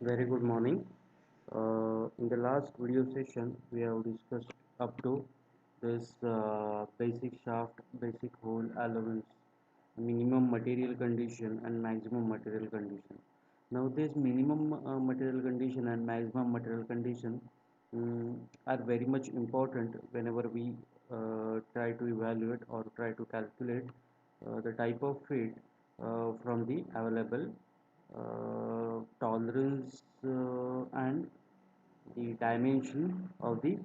Very good morning. In the last video session, we have discussed up to this basic shaft, basic hole allowance, minimum material condition, and maximum material condition. Now, this minimum material condition and maximum material condition are very much important whenever we try to evaluate or try to calculate the type of feed from the available tolerance and the dimension of the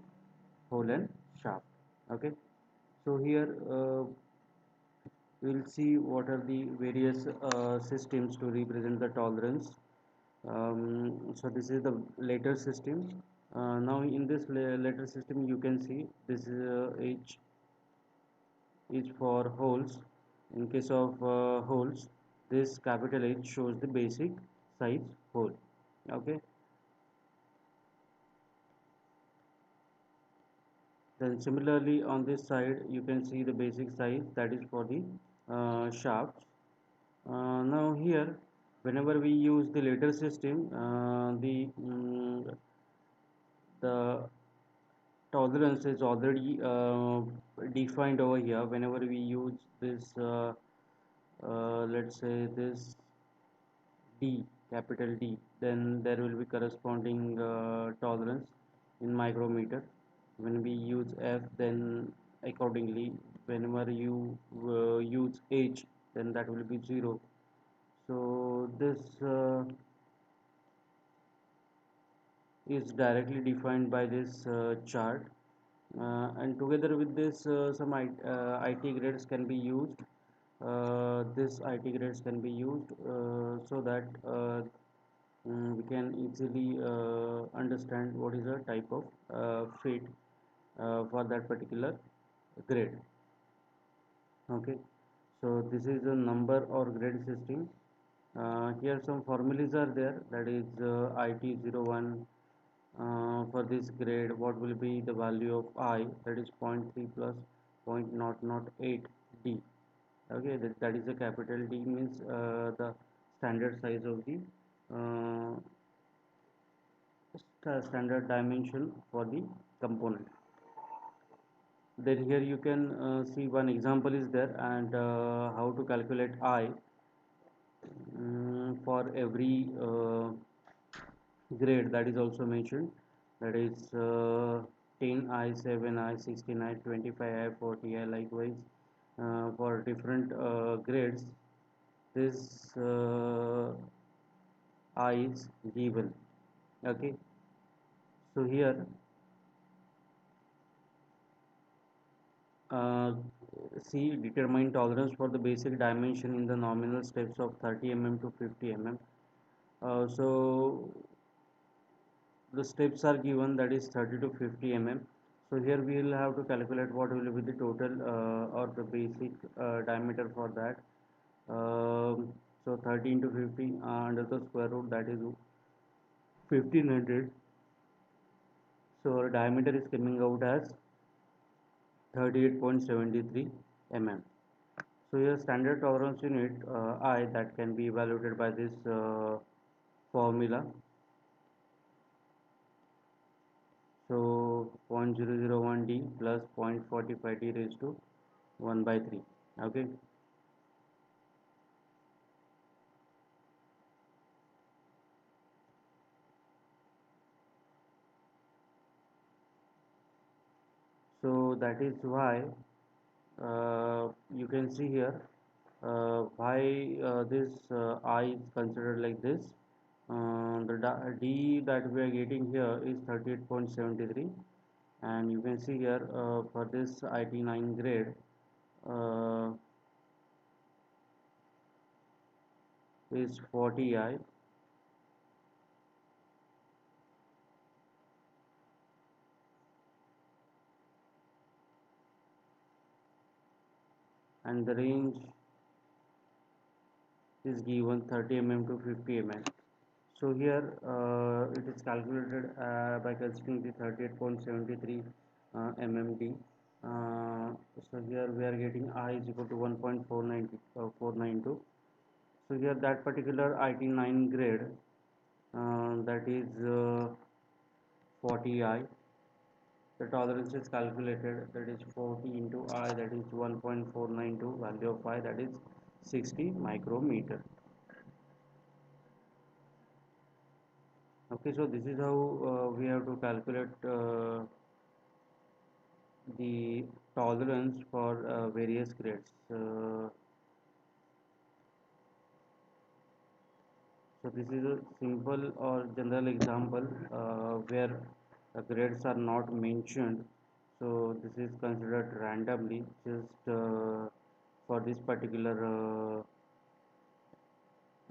hole and shaft. Okay, so here we'll see what are the various systems to represent the tolerance. So this is the later system. Now in this later system you can see this is H is for holes. In case of holes, this capital H shows the basic size hole. Okay, then similarly on this side you can see the basic size that is for the shafts. Now here whenever we use the later system, the tolerance is already defined over here. Whenever we use this let's say this D, capital D, then there will be corresponding tolerance in micrometer. When we use F, then accordingly, whenever you use H, then that will be 0. So this is directly defined by this chart, and together with this some IT grades can be used. This IT grades can be used so that we can easily understand what is the type of fit for that particular grade. Okay, so this is a number or grade system. Here some formulas are there, that is IT01 for this grade. What will be the value of I, that is zero point 0.3 plus 0.008 D. Okay, that is a capital D, means the standard size of the standard dimension for the component. Then here you can see one example is there, and how to calculate I for every grade, that is also mentioned, that is 10I, 7I, 16I, 25I, 40I. Likewise for different grades this I is given. Okay, so here uh, see, determine tolerance for the basic dimension in the nominal steps of 30 mm to 50 mm. So the steps are given, that is 30 to 50 mm. So here we will have to calculate what will be the total or the basic diameter for that. So 30 into 50 under the square root, that is 1500. So our diameter is coming out as 38.73 mm. So your standard tolerance unit I, that can be evaluated by this formula. So 0.001 D plus 0.45 D raised to 1 by 3. Okay. So that is why you can see here why this I is considered like this. The D that we are getting here is 38.73, and you can see here for this IT9 grade uh, is 40I, and the range is given 30 mm to 50 mm. So here it is calculated by considering the 38.73 mmd. So here we are getting I is equal to 1.492. So here that particular IT9 grade that is 40i. The tolerance is calculated, that is 40 into I, that is 1.492, value of I, that is 60 micrometer. Okay, so this is how we have to calculate the tolerance for various grades. So this is a simple or general example where grades are not mentioned. So this is considered randomly just for this particular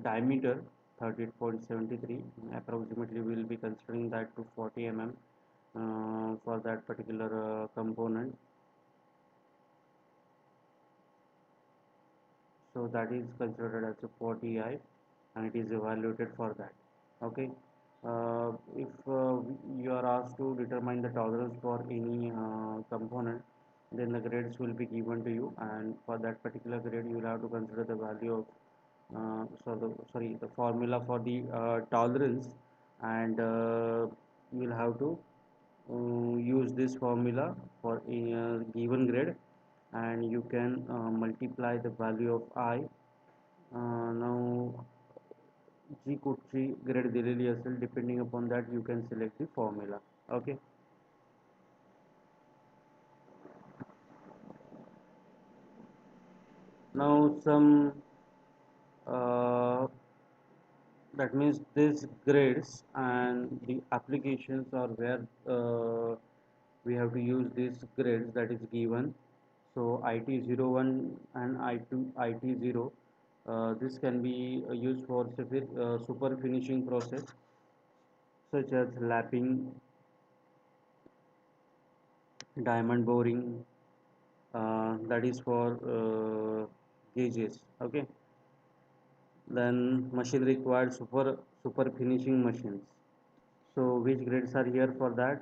diameter 38.73, approximately we will be considering that to 40 mm for that particular component. So that is considered as a 40i and it is evaluated for that. Okay, if you are asked to determine the tolerance for any component, then the grades will be given to you, and for that particular grade you will have to consider the value of the formula for the tolerance, and you will have to use this formula for a given grade, and you can multiply the value of I. Now G कुठची grade दिलेली असेल, depending upon that you can select the formula. Okay, now some uh, that means these grades and the applications are where we have to use these grades that is given. So IT01 and IT0, this can be used for super finishing process such as lapping, diamond boring, that is for gauges. Okay, then machine required super finishing machines. So which grades are here for that?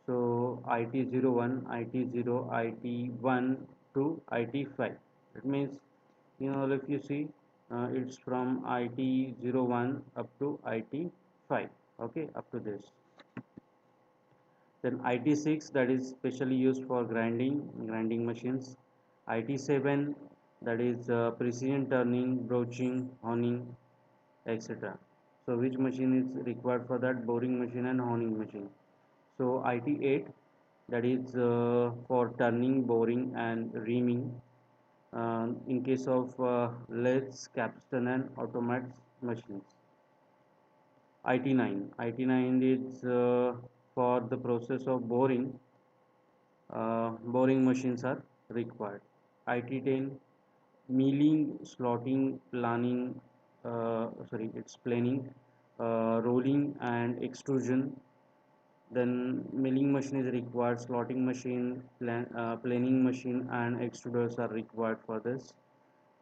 So IT01, IT0, IT1 to IT5. That means, if you see, it's from IT01 up to IT5. Okay, up to this. Then IT6, that is specially used for grinding machines. IT7, that is precision turning, broaching, honing, etc. So which machine is required for that? Boring machine and honing machine. So IT8, that is for turning, boring and reaming. In case of lathes, capstan and automats machines. IT9 is for the process of boring. Boring machines are required. IT10, milling, slotting, it's planing, rolling and extrusion. Then milling machine is required, slotting machine, planing machine and extruders are required for this.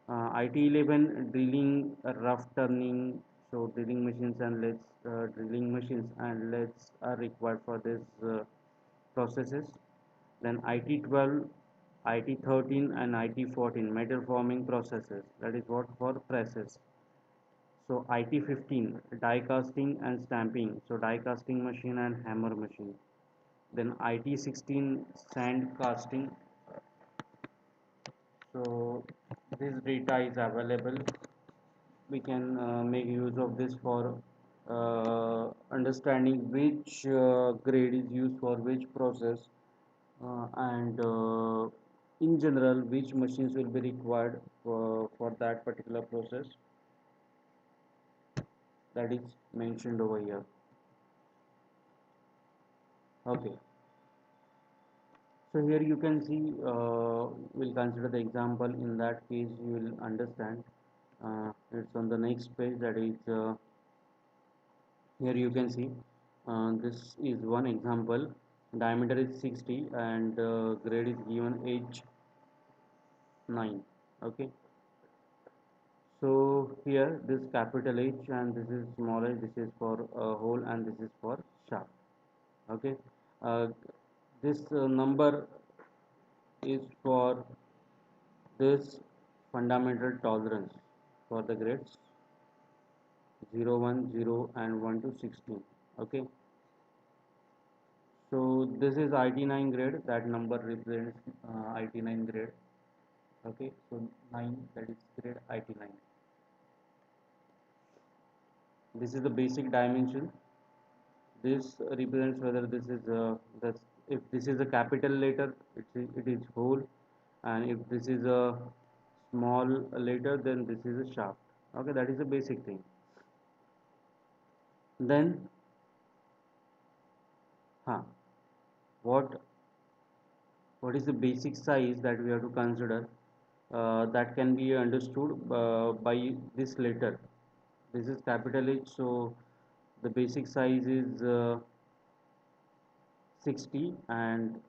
IT11, drilling, rough turning, so drilling machines and lathes are required for this processes. Then IT12, IT13 and IT14, metal forming processes, that is what for presses. So IT15, die casting and stamping, so die casting machine and hammer machine. Then IT16, sand casting. So this data is available. We can make use of this for understanding which grade is used for which process, and in general which machines will be required for that particular process, that is mentioned over here. Okay, so here you can see, we'll consider the example. In that case you will understand. It's on the next page, that is here you can see, this is one example. Diameter is 60 and grade is given H9. Okay, so here this capital H and this is small h, this is for hole and this is for shaft. Okay, uh, this number is for this fundamental tolerance for the grades. 0 1 0 and 1 to 16. Okay, so this is IT9 grade. That number represents IT9 grade. Okay, so 9, that is grade IT9. This is the basic dimension. This represents whether this is if this is a capital letter, it is whole, and if this is a small letter, then this is a shaft. Okay, that is the basic thing. Then, huh, what what is the basic size that we have to consider, that can be understood by this letter. This is capital H, so the basic size is 60, and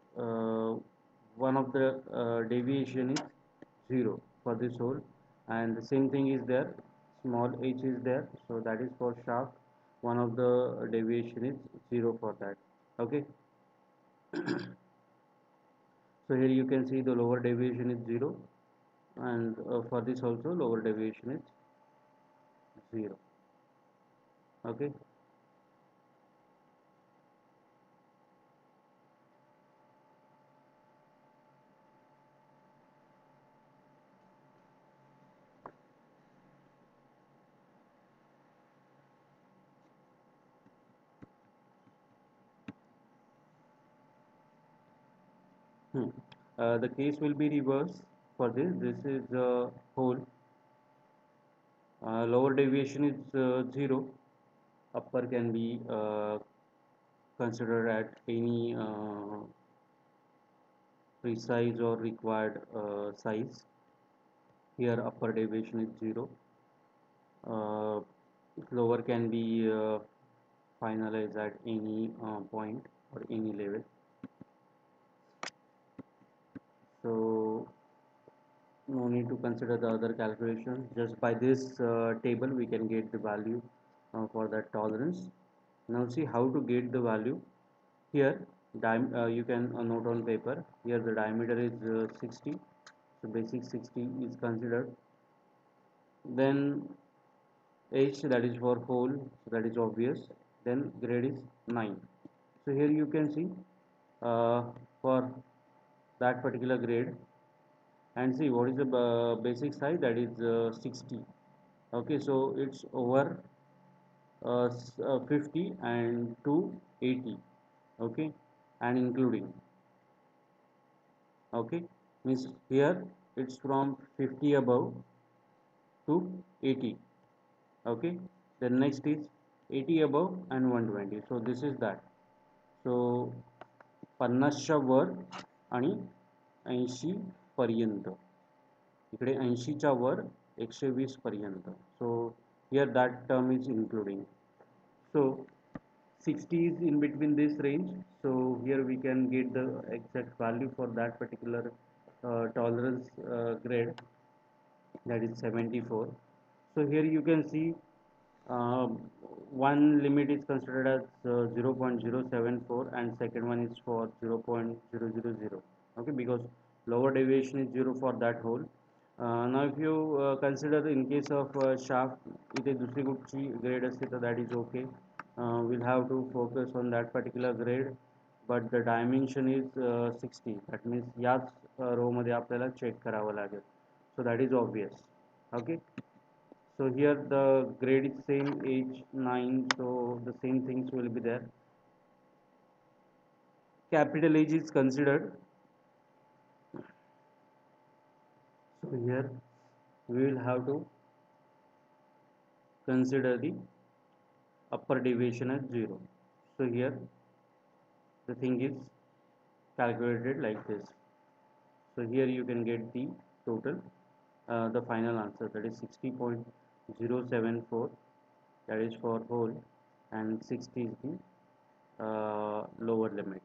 one of the deviation is 0 for this hole, and the same thing is there, small h is there, so that is for shaft. One of the deviation is 0 for that. Okay, so here you can see the lower deviation is 0, and for this also lower deviation is 0. Okay. Hmm. The case will be reversed for this. This is a hole. Lower deviation is 0. Upper can be considered at any precise or required size. Here upper deviation is 0. Uh, Lower can be finalized at any point or any level. So no need to consider the other calculation. Just by this table we can get the value for that tolerance. Now see how to get the value. Here you can note on paper. Here the diameter is 60, so basic 60 is considered. Then h, that is for hole, so that is obvious. Then grade is 9. So here you can see uh, for that particular grade, and see what is the basic size, that is 60. Okay, so it's over 50 and to 80. Okay, and including. Okay, means here it's from 50 above to 80. Okay, then next is 80 above and 120. So this is that. So 50च्या वर आणि 80 पर्यंत, इकडे 80च्या वर 120 पर्यंत. So here that term is including. So 60 is in between this range, so here we can get the exact value for that particular tolerance grade, that is 74. So here you can see uh, one limit is considered as 0.074, and second one is for 0.000. Okay, because lower deviation is 0 for that hole. Now if you consider in case of shaft इथे दुसरी कुठची grade असते तर that is okay. We'll have to focus on that particular grade, but the dimension is 60. That means याच row मध्ये आपल्याला check करावं लागेल. So that is obvious. Okay, so here the grade is same, age 9, so the same things will be there. Capital H is considered, so here we will have to consider the upper deviation as 0. So here the thing is calculated like this. So here you can get the total, the final answer, that is 60.074, that is for hole, and 60 is the lower limit.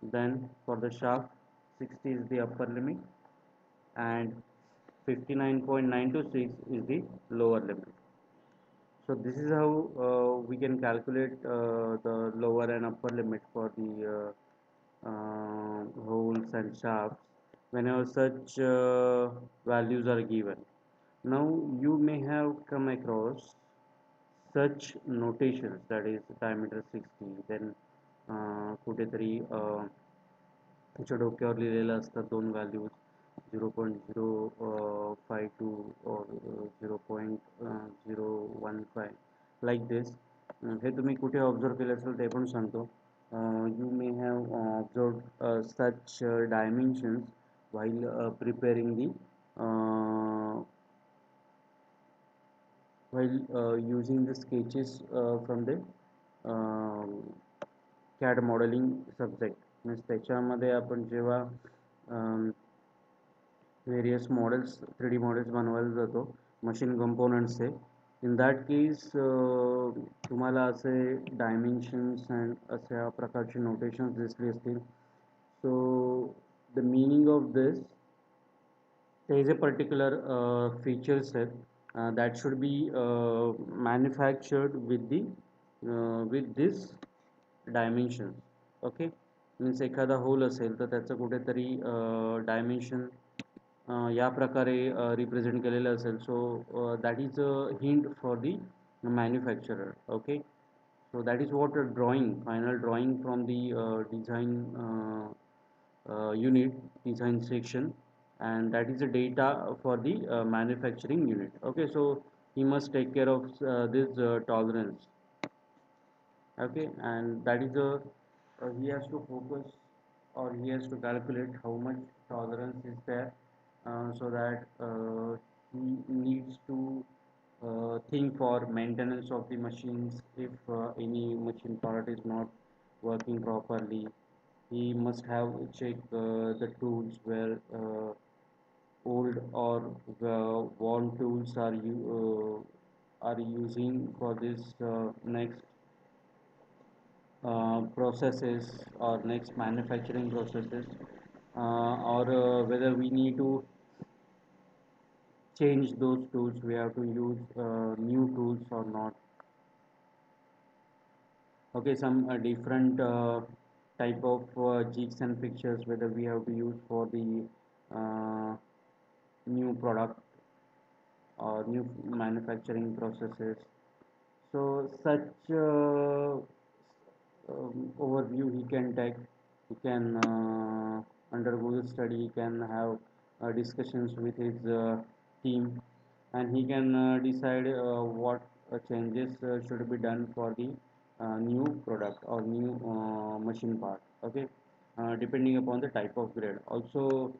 Then for the shaft, 60 is the upper limit, and 59.926 is the lower limit. So this is how we can calculate the lower and upper limit for the holes and shafts whenever such values are given. Now you may have come across such notations, that is diameter 60, then कुठेतरी त्याच्या डोक्यावर लिहिलेलं असतात दोन values 0.052 or 0.015 like this. हे तुम्ही कुठे observe केलं असेल ते पण सांगतो. You may have observe such dimensions while preparing the while using the sketches from the CAD modeling subject. means त्याच्यामध्ये आपण जेव्हा व्हेरियस मॉडेल्स 3D मॉडेल्स बनवायला जातो मशीन कंपोनंट्सचे, इन दॅट केस तुम्हाला असे डायमेन्शन्स अँड अशा प्रकारचे नोटेशन्स दिसले असतील. So the meaning of this, there is a particular feature set that should be manufactured with this dimensions. Okay, means एखादा whole असेल तर त्याचं कुठेतरी डायमेन्शन या प्रकारे रिप्रेझेंट केलेलं असेल. So that is a hint for the manufacturer. Okay, so that is what a drawing, final drawing from the design unit, design section, and that is the data for the manufacturing unit. Okay, so he must take care of this tolerance. Okay, and that is a he has to focus, or he has to calculate how much tolerance is there, so that he needs to think for maintenance of the machines. If any machine part is not working properly, he must have check the tools where old or worn tools are using for this next processes or next manufacturing processes, or whether we need to change those tools, we have to use new tools or not. Okay, some different type of jigs and fixtures whether we have to use for the uh, new product or new manufacturing processes. So such overview he can take. He can undergo the study, he can have discussions with his team, and he can decide what changes should be done for the new product or new machine part. Okay, depending upon the type of grade. Also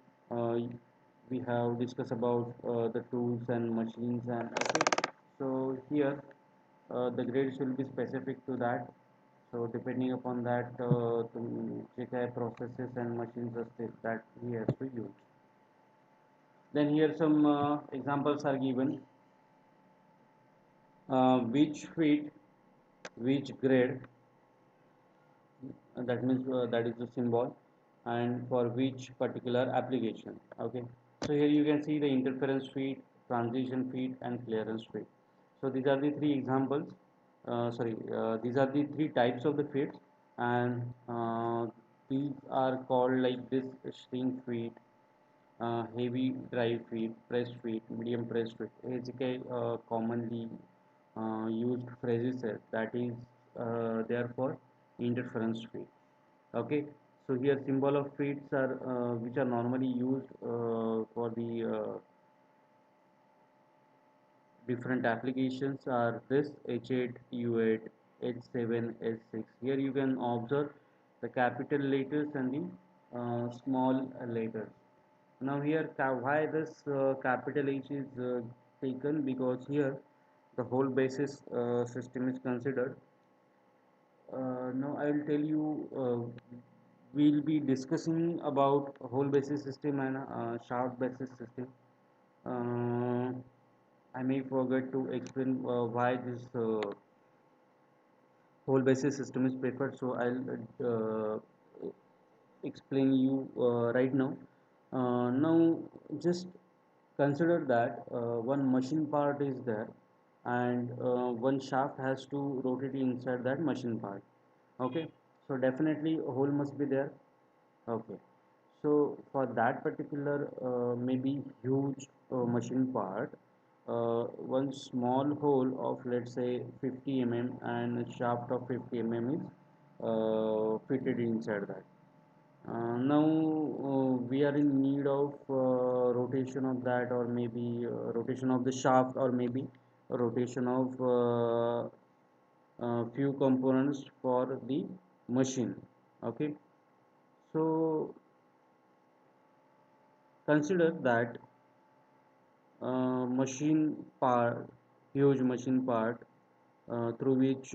we have discussed about the tools and machines, and okay, so here the grades will be specific to that. So depending upon that जे काय processes and machines असतील that he has to use. Then here some examples are given. Which fit, which grade, that means that is the symbol, and for which particular application. Okay, so here you can see the interference feed, transition feed, and clearance feed. So these are the three examples, these are the three types of the feeds, and these are called like this: shrink feed, heavy drive feed, press feed, medium press feed. हे जे काही commonly used phrases आहेत, that is therefore interference feed. Okay, so here symbol of feeds are which are normally used for the different applications are this: H8, U8, H7, H6. Here you can observe the capital letters and the small letters. Now here why this capital H is taken, because here the whole basis system is considered. Now I will tell you, we'll be discussing about whole basis system and shaft basis system. uh, I may forget to explain why this whole basis system is preferred, so I'll explain you right now. Now just consider that one machine part is there, and one shaft has to rotate inside that machine part. Okay, so definitely a hole must be there. Okay, so for that particular maybe huge machine part, one small hole of, let's say, 50 and a shaft of 50 is fitted inside that. Now we are in need of rotation of that, or maybe rotation of the shaft, or maybe a rotation of few components for the machine. Okay, so consider that machine part, huge machine part, through which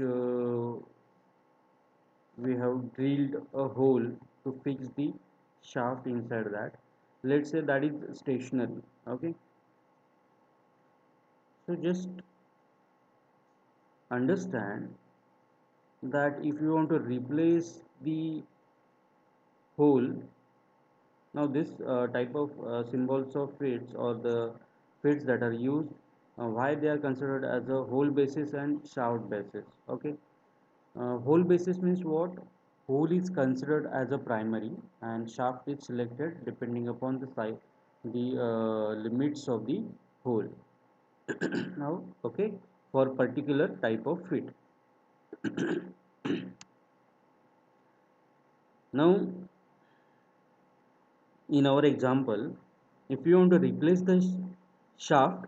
we have drilled a hole to fix the shaft inside that. Let's say that is stationary. Okay, so just understand that if you want to replace the hole, now this type of symbols of fits, or the fits that are used, why they are considered as a hole basis and shaft basis. Okay, hole basis means what? Hole is considered as a primary, and shaft is selected depending upon the size, the limits of the hole. Now, okay, for particular type of fit. Now, in our example, if you want to replace the shaft,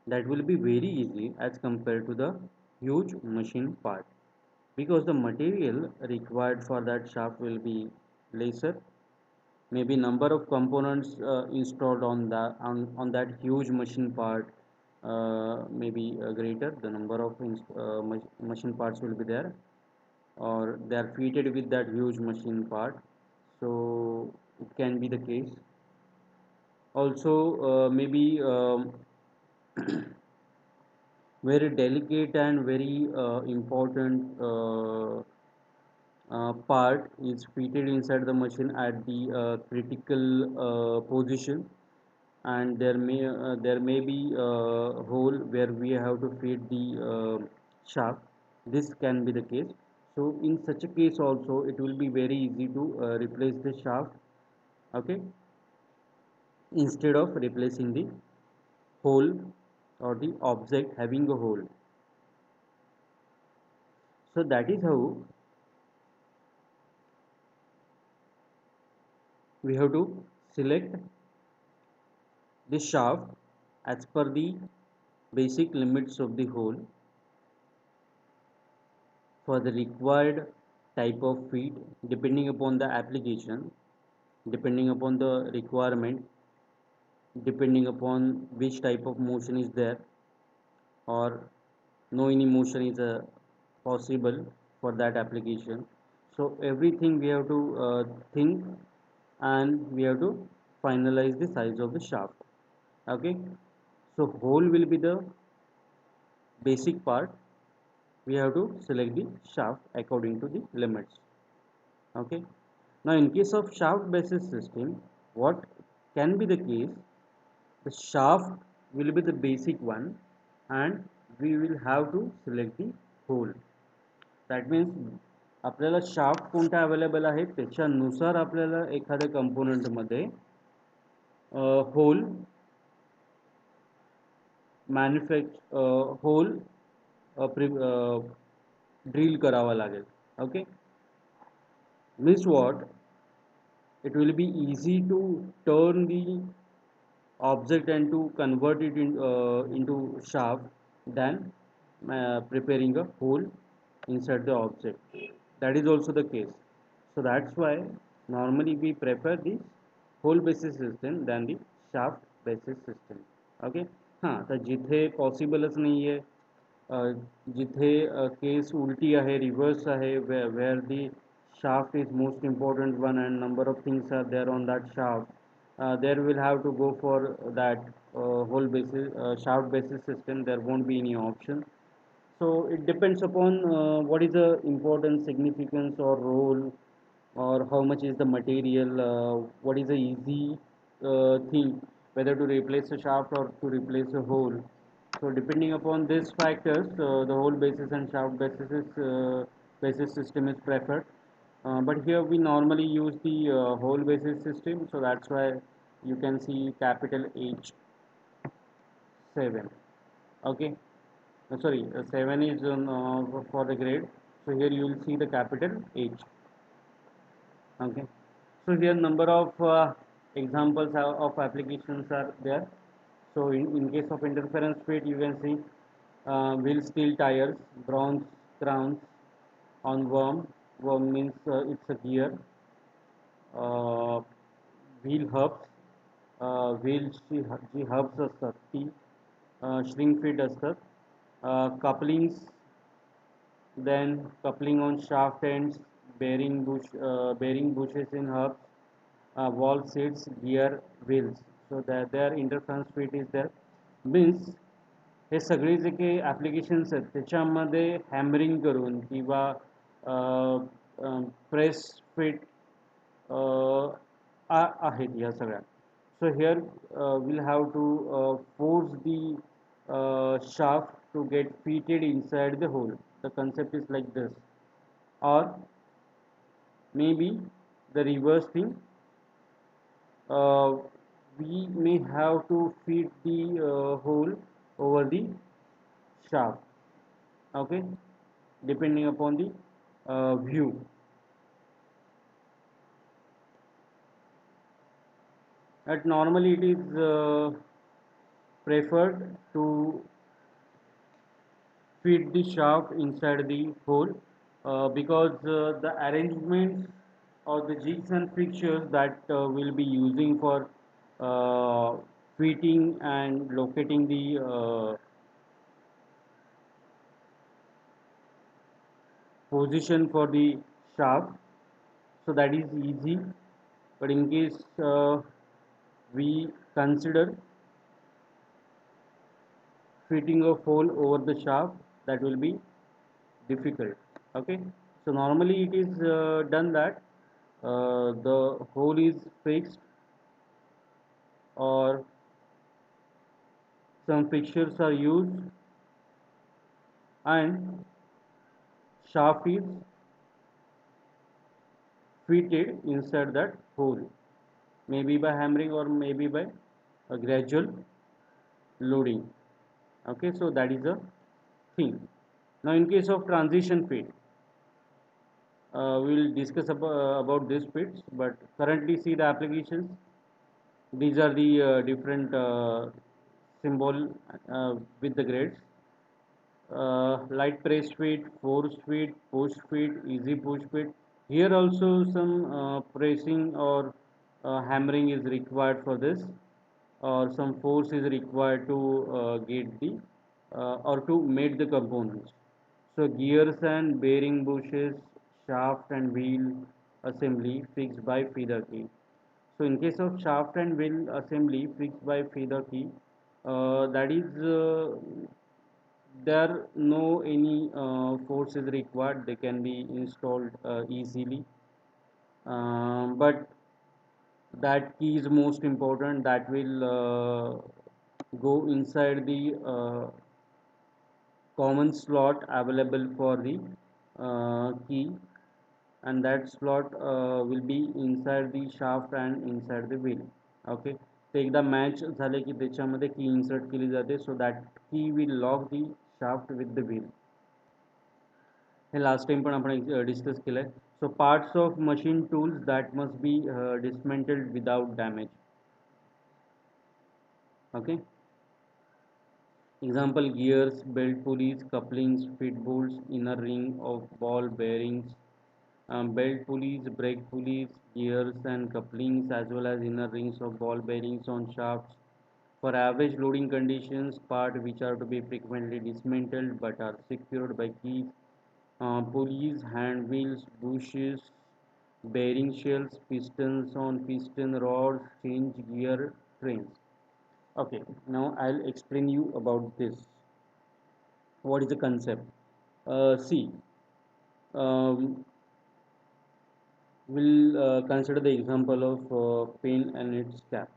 that will be very easy as compared to the huge machine part, because the material required for that shaft will be lesser. Maybe number of components installed on that huge machine part maybe greater. The number of machine parts will be there, or they are fitted with that huge machine part, so it can be the case. Also maybe very delicate and very important part is fitted inside the machine at the critical position, and there may be a hole where we have to fit the shaft. This can be the case. So in such a case also, it will be very easy to replace the shaft. Okay, instead of replacing the hole, or the object having a hole. So that is how we have to select the shaft as per the basic limits of the hole for the required type of feed, depending upon the application, depending upon the requirement, depending upon which type of motion is there, or no any motion is possible for that application. So everything we have to think, and we have to finalize the size of the shaft. Okay, so hole will be the basic part. We have to select the shaft according to the limits. Okay, now in case of shaft basis system, what can be the case? The shaft will be the basic one, and we will have to select the hole. That means आपल्याला shaft कोणता available आहे त्याच्यानुसार आपल्याला एखाद्या component मध्ये whole hole drill करावा लागेल. Okay, means what? It will be easy to turn the object and to convert it into shaft than preparing a hole inside the object. That is also the case. So that's why normally we prefer the hole basis system than the shaft basis system. Okay, हां तर जिथे पॉसिबलच नाही आहे, जिथे case उलटी आहे, reverse आहे, where the shaft is most important one and number of things are there on that shaft, there will have to go for that whole basis shaft basis system. There won't be any option. So it depends upon what is the important significance or role, or how much is the material, what is the easy thing, whether to replace a shaft or to replace a hole. So depending upon these factors, the whole basis and shaft basis system is preferred. But here we normally use the whole basis system, so that's why you can see capital H 7. Okay. Sorry, 7 is for the grade. So here you will see the capital H. Okay. So here number of examples of applications are there. So in case of interference fit, you can see wheel steel tires, bronze crowns on worm. Worm means it's a gear. uh, Wheel hubs, wheel ji hubs असतात ती shrink fit असतात. Couplings, then coupling on shaft ends, bearing bushes in hubs, wall seats, gear, wheels. So that their interference fit is there. Means हे सगळे जे काही applications आहेत त्याच्यामध्ये hammering करून किंवा press fit आहेत ह्या सगळ्या. So here we'll have to force the shaft to get fitted inside the hole. The concept is like this, or maybe the reverse thing. uh, we may have to feed the hole over the shaft. Okay, depending upon the view. At normally it is preferred to feed the shaft inside the hole, because the arrangements or the jigs and fixtures that we'll be using for uh, fitting and locating the position for the shaft, so that is easy. But in case we consider fitting a hole over the shaft, that will be difficult. Okay, so normally it is done that the hole is fixed, or some fixtures are used, and shaft is fitted inside that hole, maybe by hammering or maybe by a gradual loading. Okay, so that is a thing. Now in case of transition fit, we will discuss about these fits, but currently see the applications. These are the different symbol with the grades. Light press fit, force fit, push fit, easy push fit. Here also some pressing or hammering is required for this, or some force is required to get the or to mate the components. So gears and bearing bushes, shaft and wheel assembly fixed by feeder key. So in case of shaft and wheel assembly fixed by feeder key, that is there no any force is required. They can be installed easily. But that key is most important. That will go inside the common slot available for the key, and that slot will be inside the shaft and inside the wheel. Okay, ते एकदा match झाले की त्याच्यामध्ये की insert केली जाते, so that key will lock the shaft with the wheel. हे last time पण आपण डिस्कस केलं आहे. So parts of machine tools that must be dismantled without damage. Okay, example gears, belt pulleys, couplings, feed bolts, inner ring of ball bearings, belt pulleys, brake pulleys, gears and couplings, as well as inner rings of ball bearings on shafts. For average loading conditions, parts which are to be frequently dismantled but are secured by keys, pulleys, hand wheels, bushes, bearing shells, pistons on piston rods, change gear trains. Okay, now I'll explain you about this. What is the concept? See, um, we'll consider the example of pen and its cap.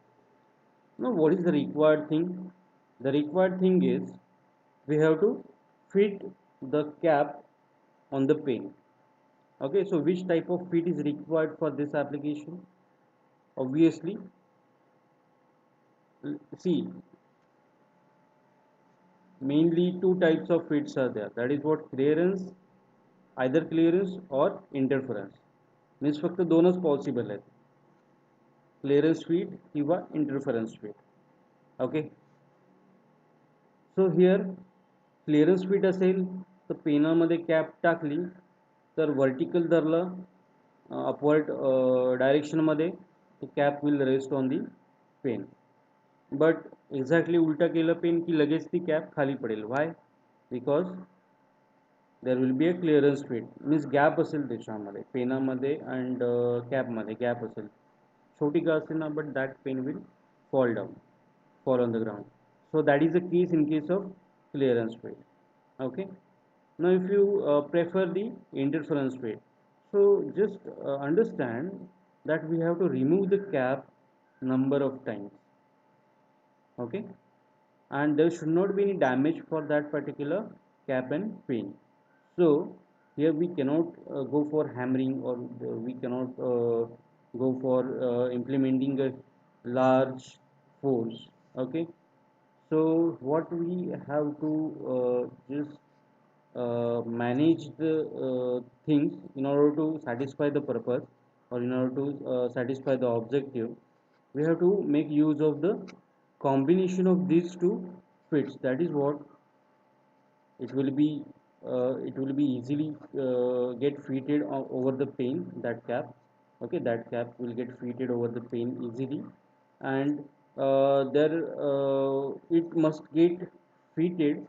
Now, what is the required thing? The required thing is we have to fit the cap on the pen. Okay, so which type of fit is required for this application? Obviously, see, mainly two types of fits are there. That is what clearance, either clearance or interference. Means फक्त दोनच possible आहेत, clearance feet किंवा interference feet. Okay. So here clearance feet असेल तर पेनामध्ये cap टाकली तर vertical धरलं upward डायरेक्शनमध्ये, तो cap will rest on the pen. But exactly उलटा केलं पेन की लगेच ती कॅप खाली पडेल. Why? Because there will be a clearance fit. Means gap असेल त्याच्यामध्ये, पेनामध्ये अँड कॅपमध्ये गॅप असेल, छोटी का असेल ना, but that pen will fall down, fall on the ground. So that is the case in case of clearance field. Okay. Now if you prefer the interference field, so just understand that we have to remove the cap number of times. Okay. And there should not be any damage for that particular cap and pin. So here we cannot go for hammering, or we cannot go for implementing a large force. Okay. So what we have to just manage the things in order to satisfy the purpose, or in order to satisfy the objective, we have to make use of the combination of these two fits. That is what it will be easily get fitted over the pane, that cap. Okay, that cap will get fitted over the pane easily. And there it must get fitted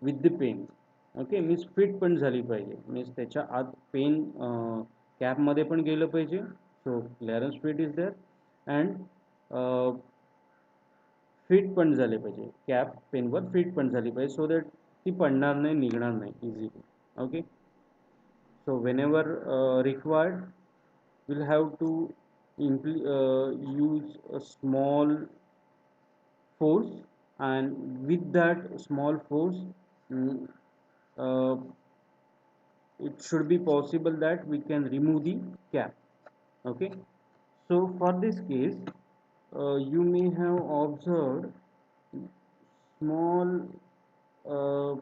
with the pen. Okay. Means fit पण झाली पाहिजे, means त्याच्या आत pen कॅपमध्ये पण गेलं पाहिजे. So clearance fit is there. And fit पण झाले पाहिजे, कॅप पेनवर फिट पण झाली पाहिजे, सो दॅट ती पडणार नाही, निघणार नाही easily. Okay. So when ever required, we'll have to use a small force, and with that small force, mm, uh, it should be possible that we can remove the cap. Okay. So for this case, you may have observed small, uh,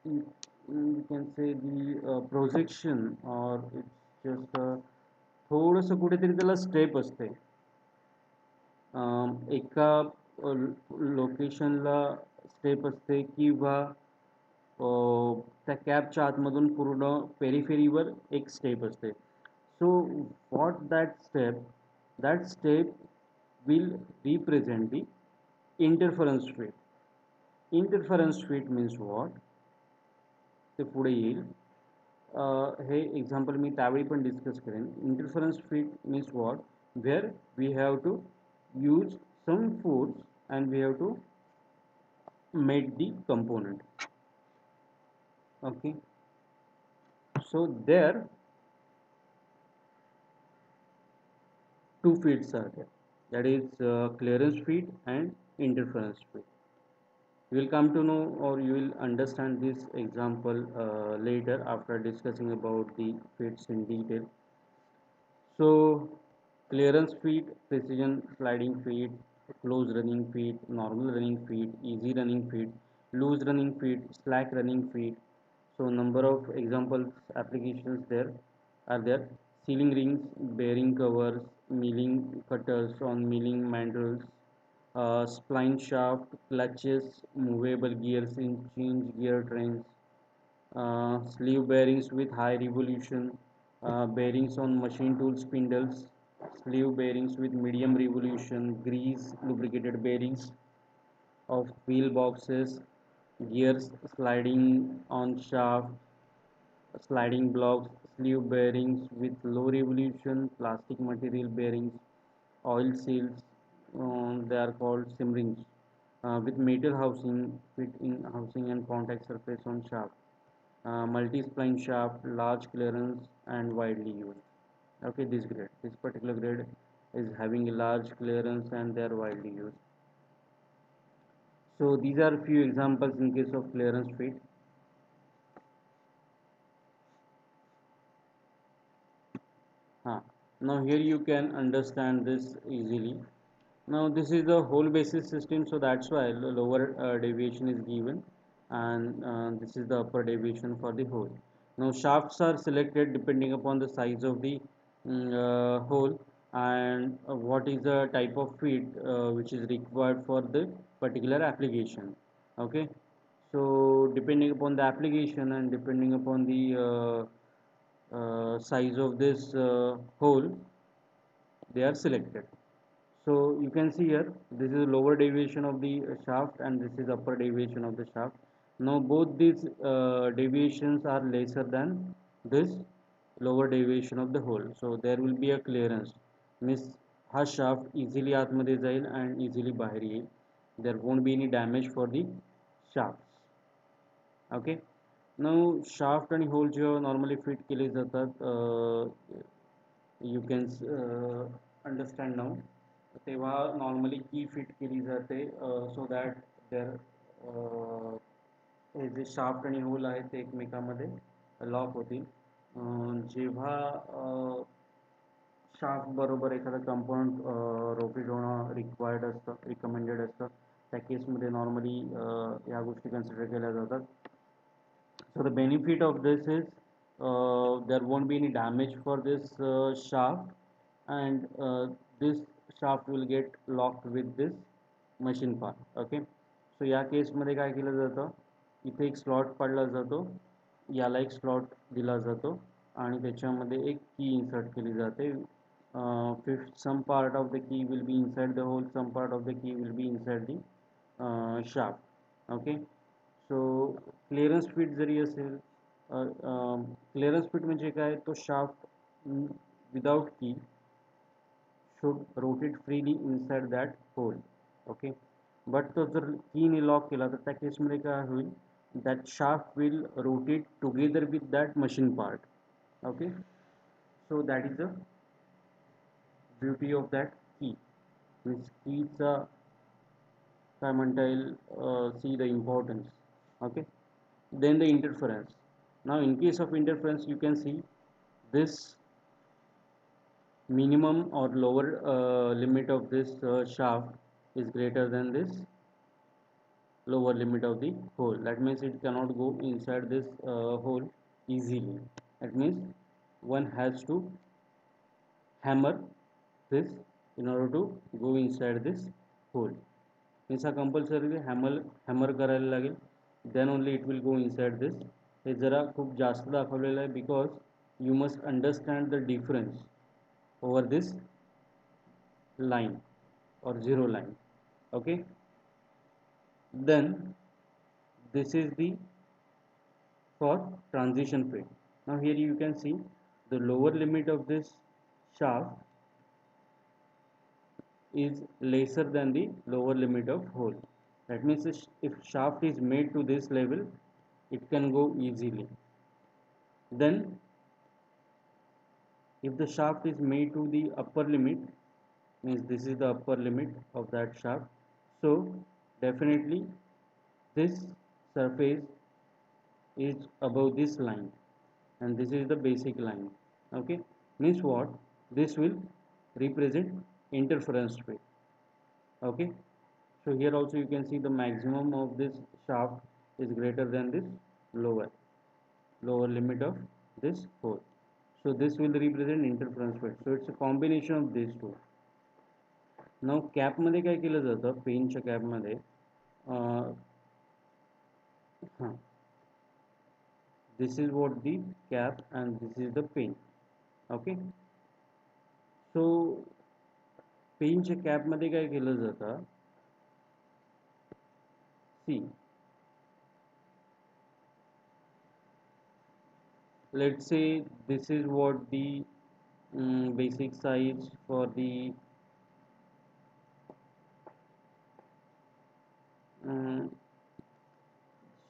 you can say the projection, or it's just थोडंसं कुठेतरी त्याला step असते. एका लोकेशनला step असते, किंवा त्या कॅबच्या आतमधून पूर्ण पेरिफेरीवर एक स्टेप असते. So what that step will represent the interference fit. Interference fit means what, ते पुढे येईल. हे एक्झाम्पल मी त्यावेळी पण डिस्कस करेन. Interference fit means what, where we have to use some force and we have to make the component. Okay. So there two feeds are there, that is clearance feed and interference feed. You will come to know, or you will understand this example later after discussing about the feeds in detail. So clearance feed, precision sliding feed, close running feed, normal running feed, easy running feed, loose running feed, slack running feed. So number of examples applications there are there. Sealing rings, bearing covers, milling cutters on milling mandrels, spline shaft, clutches, movable gears in change gear trains, sleeve bearings with high revolution, bearings on machine tool spindles, sleeve bearings with medium revolution, grease lubricated bearings of wheel boxes, gears sliding on shaft, sliding blocks, sleeve bearings with low revolution, plastic material bearings, oil seals, they are called sim rings, with metal housing, fit in housing and contact surface on shaft. Multi-spline shaft, large clearance and widely used. Okay, this particular grade is having a large clearance and they are widely used. So these are few examples in case of clearance feet. Now here you can understand this easily. Now this is the whole basis system, so that's why the lower deviation is given, and this is the upper deviation for the hole. Now shafts are selected depending upon the size of the hole, and what is the type of feed which is required for the particular application. Okay, so depending upon the application and depending upon the size of this hole, they are selected. So you can see here, this is lower deviation of the shaft and this is upper deviation of the shaft. Now both these deviations are lesser than this lower deviation of the hole, so there will be a clearance, means हा shaft easily आतमध्ये जाईल and easily बाहेर येईल. There won't be any damage for the shafts. Okay, now shaft आणि hole जेव्हा normally fit केले जातात, you can understand now, तेव्हा नॉर्मली की फिट केली जाते, सो दॅट देअर हे जे शाफ्ट आणि होल आहेत ते एकमेकांमध्ये लॉक होतील. जेव्हा शाफ्ट बरोबर एखादं कंपाऊंड रोटेट होणं रिक्वायर्ड असतं, रिकमेंडेड असतं, त्या केसमध्ये नॉर्मली या गोष्टी कन्सिडर केल्या जातात. So the benefit of this is there won't be any damage for this shaft, and this shaft will get locked with this machine part. Okay, so या केसमध्ये काय केलं जातं, इथे एक स्लॉट पाडला जातो, याला एक स्लॉट दिला जातो आणि त्याच्यामध्ये एक की इन्सर्ट केली जाते. Fifth some part of the key will be inside the hole, some part of the key will be inside the shaft. Okay, so clearance fit जरी असेल, क्लिअरन्स फिट म्हणजे काय, तो shaft without key should rotate freely inside that hole. Okay, but तो जर कीने lock केला तर त्या केसमध्ये काय होईल, that shaft will rotate together with that machine part. Okay, so that is the beauty of that key, means कीचा काय म्हणता येईल, see the importance. Okay, then the interference. Now in case of interference, you can see this minimum or lower limit of this shaft is greater than this lower limit of the hole. That means it cannot go inside this hole easily. That means one has to hammer this in order to go inside this hole. Means हा compulsory hammer करायला लागेल, then only it will go inside this. हे जरा खूप जास्त दाखवलेलं आहे because you must understand the difference over this line or zero line. Okay, then this is the for transition fit. Now here you can see the lower limit of this shaft is lesser than the lower limit of hole. That means if shaft is made to this level, it can go easily. Then if the shaft is made to the upper limit, means this is the upper limit of that shaft, so definitely this surface is above this line and this is the basic line. Okay, means what, this will represent interference rate. Okay, so here also you can see the maximum of this shaft is greater than this lower limit of this hole, so this will represent interference rate. So it's a combination of these two. Now cap मध्ये काय केलं जातं, पेनच्या cap मध्ये this is what the cap and this is the pin. Okay, so पेनच्या cap मध्ये काय केलं जातं, see, let's say this is what the basic size for the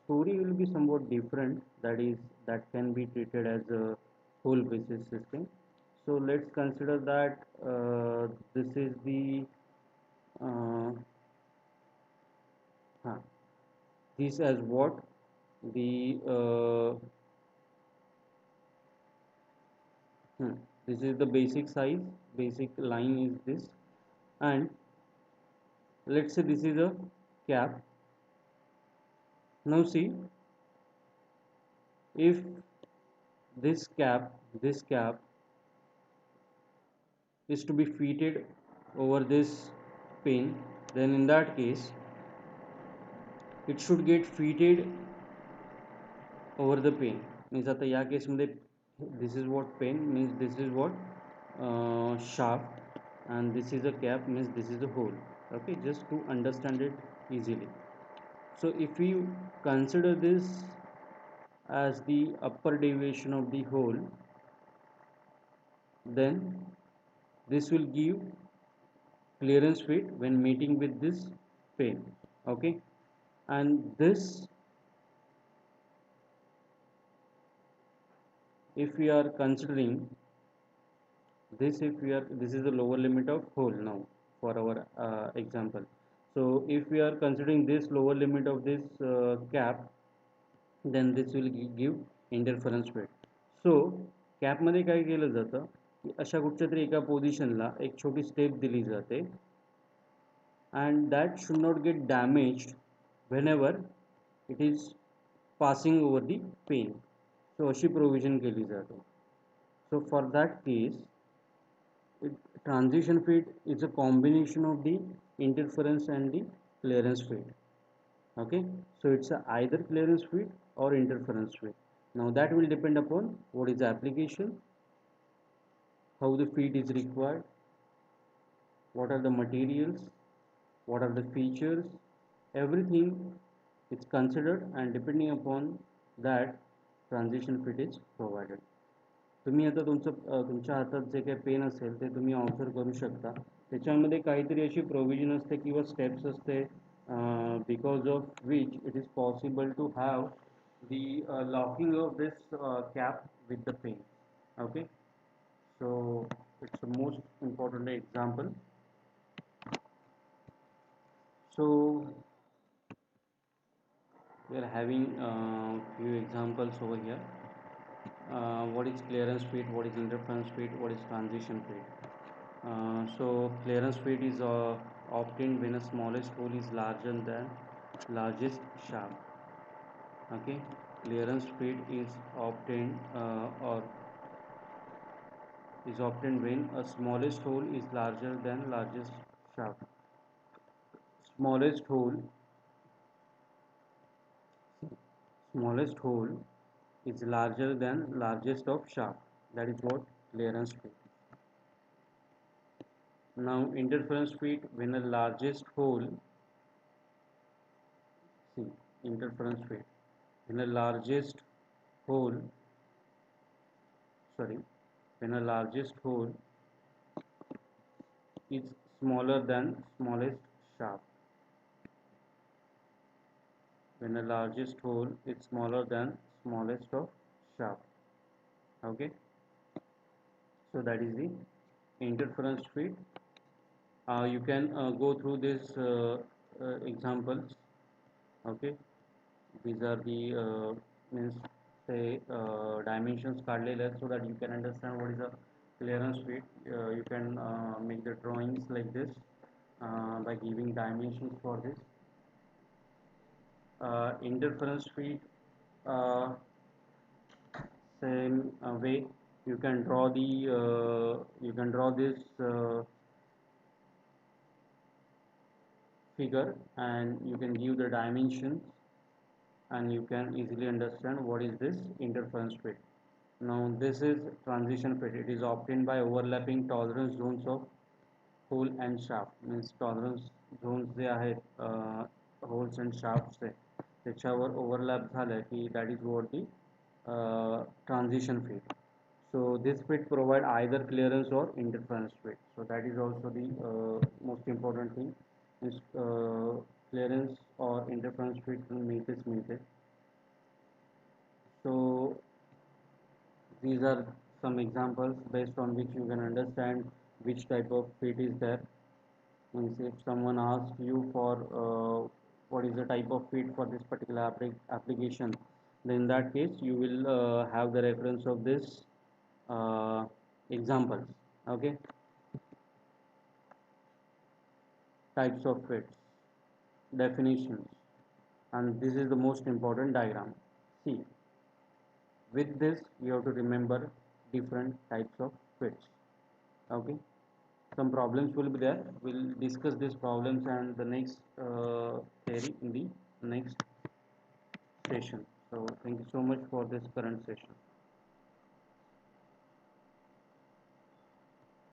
story will be somewhat different, that is that can be treated as a whole basis system. So let's consider that this is the uh, this as what the this is the basic size, basic line is this, and let's say this is a cap. Now see, if this cap is to be fitted over this pin, then in that case it should get fitted over the pin. Means आता या केसमध्ये this is what pin means, this is what shaft, and this is a cap means this is a hole. Okay, just to understand it easily. So if we consider this as the upper deviation of the hole, then this will give clearance fit when meeting with this pin. Okay, and this, if we are considering this, if we are, this is the lower limit of hole now for our example. So if we are considering this lower limit of this cap, then this will give interference fit. So cap मध्ये काय केलं जातं की अशा कुठच्या तरी एका पोझिशनला एक छोटी स्टेप दिली जाते, and that should not get damaged whenever it is passing over the pane. So अशी प्रोव्हिजन केली जाते. So for that case, transition fit is a combination of the interference and the clearance fit. Okay, so it's either clearance fit or interference fit. Now that will depend upon what is the application, how the fit is required, what are the materials, what are the features, everything is considered, and depending upon that transition fit is provided. तुम्ही आता तुमच्या हातात जे काही pen असेल ते तुम्ही observe करू शकता. त्याच्यामध्ये काहीतरी अशी प्रोव्हिजन असते किंवा स्टेप्स असते because of which it is possible to have the locking of this cap with the pen. Okay, so it's the most important example. So we are having few examples over here. What is clearance fit, what is interference fit, what is transition fit. So clearance fit is obtained when a smallest hole is larger than largest shaft. Okay, clearance fit is obtained or is obtained when a smallest hole is larger than largest shaft. Smallest hole, smallest hole is larger than largest of shaft. That is what clearance fit. Now interference fit, when the largest hole, see, interference fit, when the largest hole, sorry, when the largest hole is smaller than smallest shaft. When the largest hole is smaller than smallest of shaft. Okay, so that is the interference fit. You can go through these examples. Okay, these are the means say dimensions काढलेले आहेत so that you can understand what is a clearance fit. You can make the drawings like this by giving dimensions for this. Interference fit, uh, same way you can draw the you can draw this figure, and you can give the dimensions, and you can easily understand what is this interference fit. Now this is transition fit. It is obtained by overlapping tolerance zones of hole and shaft. Means tolerance zones जे आहेत holes and shafts चे त्याच्यावर overlap झालं की that is what the transition fit. So this fit provide either clearance or interference fit. So that is also the most important thing. Is clearance or interference fit मिळते. So these are some examples based on which you can understand which type of fit is there. Means if someone asks you for what is the type of fit for this particular application, then in that case you will have the reference of this examples. Okay, types of fits. definitions, and this is the most important diagram. See, with this you have to remember different types of fits. Okay, some problems will be there. We'll discuss these problems and the next theory in the next session. So thank you so much for this current session.